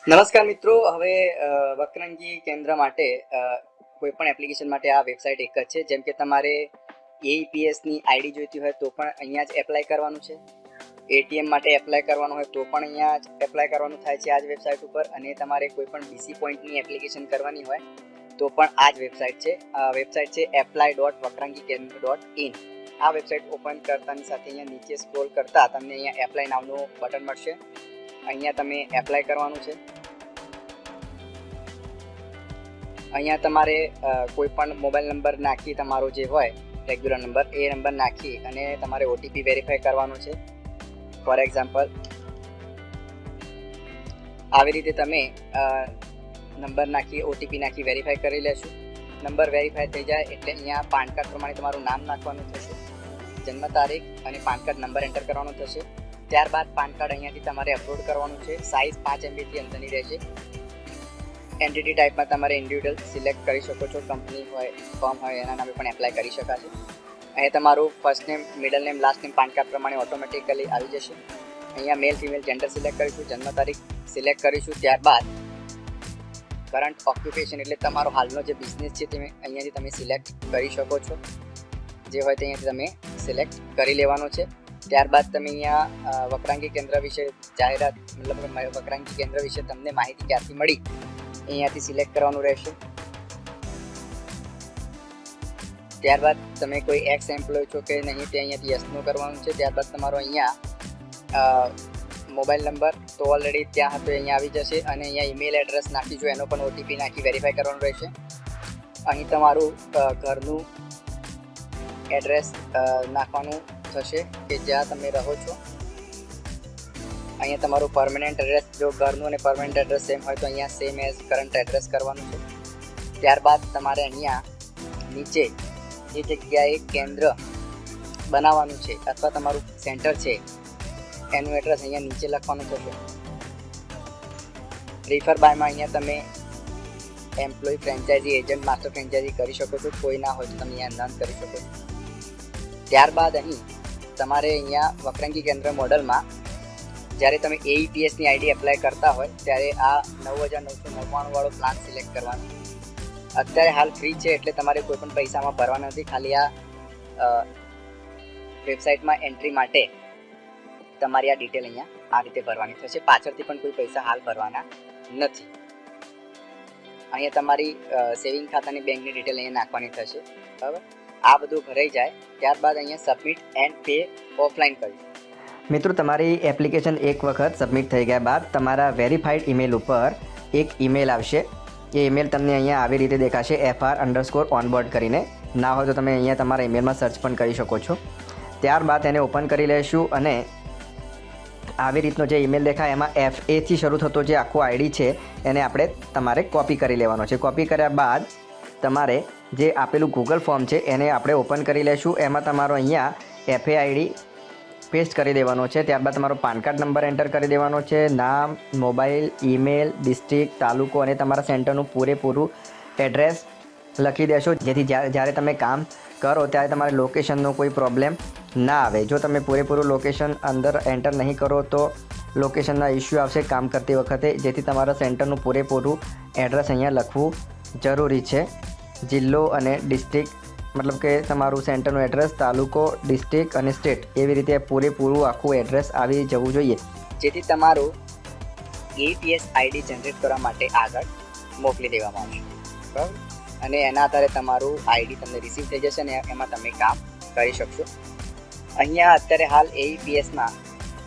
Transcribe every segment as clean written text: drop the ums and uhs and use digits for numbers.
નમસ્કાર મિત્રો, હવે વક્રંગી કેન્દ્ર માટે કોઈપણ એપ્લિકેશન માટે આ વેબસાઇટ એક જ છે. જેમ કે તમારે એઈપીએસની આઈડી જોઈતી હોય તો પણ અહીંયા જ એપ્લાય કરવાનું છે. એટીએમ માટે એપ્લાય કરવાનું હોય તો પણ અહીંયા જ એપ્લાય કરવાનું થાય છે આ જ વેબસાઇટ ઉપર. અને તમારે કોઈપણ બીસી પોઈન્ટની એપ્લિકેશન કરવાની હોય તો પણ આ જ વેબસાઇટ છે. વેબસાઇટ છે apply.vakrangikendra.in. આ વેબસાઇટ ઓપન કરતાની સાથે અહીંયા નીચે સ્ક્રોલ કરતા તમને અહીંયા એપ્લાય નામનું બટન મળશે. અહીંયા તમે એપ્લાય કરવાનું છે. અહીંયા તમારે કોઈ પણ મોબાઈલ નંબર નાખી, તમારો જે હોય રેગ્યુલર નંબર, એ નંબર નાખી અને તમારે ઓટીપી વેરીફાઈ કરવાનો છે. ફોર એક્ઝામ્પલ આવી રીતે તમે નંબર નાખી, ઓટીપી નાખી વેરીફાઈ કરી લેશું. નંબર વેરીફાઈ થઈ જાય એટલે અહીંયા પાન કાર્ડ પ્રમાણે તમારું નામ નાખવાનું થશે, જન્મ તારીખ અને પાન કાર્ડ નંબર એન્ટર કરવાનો થશે. ત્યારબાદ પાન કાર્ડ અહીંયાથી તમારે અપલોડ કરવાનું છે. સાઇઝ 5 MBથી અંદરની રહેશે. એન્ટિટી ટાઈપમાં તમારે ઇન્ડિવિડ્યુઅલ સિલેક્ટ કરી શકો છો. કંપની હોય, ફર્મ હોય, એના નામે પણ એપ્લાય કરી શકાશે. અહીં તમારું first name, middle name, last name PAN card પ્રમાણે ઓટોમેટિકલી આવી જશે. અહીંયા મેલ ફિમેલ જેન્ડર સિલેક્ટ કરીશું, જન્મ તારીખ સિલેક્ટ કરીશું. ત્યારબાદ કરંટ ઓક્યુપેશન એટલે તમારો હાલનો જે બિઝનેસ છે તે અહીંયાથી તમે સિલેક્ટ કરી શકો છો. જે હોય તે અહીંયાથી તમે સિલેક્ટ કરી લેવાનો છે. ત્યારબાદ તમે અહીંયા વક્રાંગી કેન્દ્ર વિશે જાહેરાત, મતલબ વક્રાંગી કેન્દ્ર વિશે તમને માહિતી ક્યાંથી મળી અહીંયાથી સિલેક્ટ કરવાનું રહેશે. ત્યારબાદ તમે કોઈ એક્સ એમ્પ્લોય છો કે નહીં તે અહીંયાથી યસનું કરવાનું છે. ત્યારબાદ તમારો અહીંયા મોબાઈલ નંબર તો ઓલરેડી ત્યાં હતો, અહીંયા આવી જશે. અને અહીંયા ઈમેલ એડ્રેસ નાખીશું, એનો પણ ઓટીપી નાખી વેરીફાઈ કરવાનું રહેશે. અહીં તમારું ઘરનું એડ્રેસ નાખવાનું થશે કે જ્યાં તમે રહો છો. અહીંયા તમારું પરમનન્ટ એડ્રેસ, જો ઘરનું અને પરમનન્ટ એડ્રેસ સેમ હોય તો અહીંયા સેમ એઝ કરંટ એડ્રેસ કરવાનું છે. ત્યારબાદ તમારે અહીંયા નીચે જે જગ્યાએ કેન્દ્ર બનાવવાનું છે અથવા તમારું સેન્ટર છે એનું એડ્રેસ અહીંયા નીચે લખવાનું થશે. રીફર બાયમાં અહીંયા તમે employ, franchisee, agent, master franchisee કરી શકો છો. કોઈ ના હોય તો તમે અહીંયા નન કરી શકો છો. ત્યારબાદ અહીં તમારે અહીંયા વક્રાંગી કેન્દ્ર મોડલમાં જ્યારે તમે એઈપીએસની આઈડી એપ્લાય કરતા હોય ત્યારે આ 9,999 વાળો પ્લાન સિલેક્ટ કરવાનો. અત્યારે હાલ ફ્રી છે એટલે તમારે કોઈ પણ પૈસામાં ભરવાના નથી. ખાલી આ વેબસાઇટમાં એન્ટ્રી માટે તમારી આ ડિટેલ અહીંયા આ રીતે ભરવાની થશે. પાછળથી પણ કોઈ પૈસા હાલ ભરવાના નથી. અહીંયા તમારી સેવિંગ ખાતાની બેંકની ડિટેલ અહીંયા નાખવાની થશે. બરાબર, આ બધું ભરાઈ જાય ત્યારબાદ અહીંયા સબમિટ એન્ડ પે ઓફલાઈન કરજો. મિત્રો, તમારી એપ્લિકેશન એક વખત સબમિટ થઈ ગયા બાદ તમારા વેરીફાઈડ ઈમેલ ઉપર એક ઈમેલ આવશે. એ ઈમેલ તમને અહીંયા આવી રીતે દેખાશે, FR_onboard કરીને. ના હોય તો તમે અહીંયા તમારા ઈમેલમાં સર્ચ પણ કરી શકો છો. ત્યારબાદ એને ઓપન કરી લઈશું અને આવી રીતનો જે ઈમેલ દેખાય એમાં FA થી શરૂ થતો જે આખો આઈડી છે એને આપણે તમારે કોપી કરી લેવાનો છે. કોપી કર્યા બાદ તમારે જે આપેલું ગૂગલ ફોર્મ છે એને આપણે ઓપન કરી લઈશું. એમાં તમારો અહીંયા FA આઈડી પેસ્ટ કરી દેવાનો છે. ત્યારબાદ તમારો પાન કાર્ડ નંબર એન્ટર કરી દેવાનો છે. નામ, મોબાઈલ, ઈમેલ, ડિસ્ટ્રિક્ટ, તાલુકો અને તમારા સેન્ટરનું પૂરેપૂરું એડ્રેસ લખી દેશો, જેથી જ્યારે તમે કામ કરો ત્યારે તમારે લોકેશનનો કોઈ પ્રોબ્લેમ ના આવે. જો તમે પૂરેપૂરું લોકેશન અંદર એન્ટર નહીં કરો તો લોકેશનના ઇસ્યુ આવશે કામ કરતી વખતે, જેથી તમારા સેન્ટરનું પૂરેપૂરું એડ્રેસ અહીંયા લખવું જરૂરી છે. જિલ્લો અને ડિસ્ટ્રિક્ટ, મતલબ કે તમારું સેન્ટરનું એડ્રેસ, તાલુકો, ડિસ્ટ્રિક્ટ અને સ્ટેટ, એવી રીતે પૂરેપૂરું આખું એડ્રેસ આવી જવું જોઈએ, જેથી તમારું એઈપીએસ આઈડી જનરેટ કરવા માટે આગળ મોકલી દેવામાં આવશે. બરાબર, અને એના આધારે તમારું આઈડી તમને રિસીવ થઈ જશે અને એમાં તમે કામ કરી શકશો. અહીંયા અત્યારે હાલ એઈપીએસમાં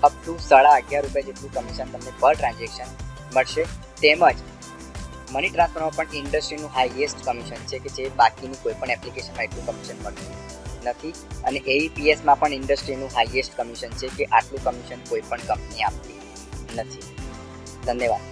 અપ ટુ ₹11.5 જેટલું કમિશન તમને પર ટ્રાન્ઝેક્શન મળશે. તેમજ મની ટ્રાન્સફરમાં પણ ઇન્ડસ્ટ્રીનું હાઈએસ્ટ કમિશન છે કે જે બાકીની કોઈ પણ એપ્લિકેશનમાં એટલું કમિશન મળતું નથી. અને એઈપીએસમાં પણ ઇન્ડસ્ટ્રીનું હાઈએસ્ટ કમિશન છે કે આટલું કમિશન કોઈ પણ કંપની આપતી નથી. ધન્યવાદ.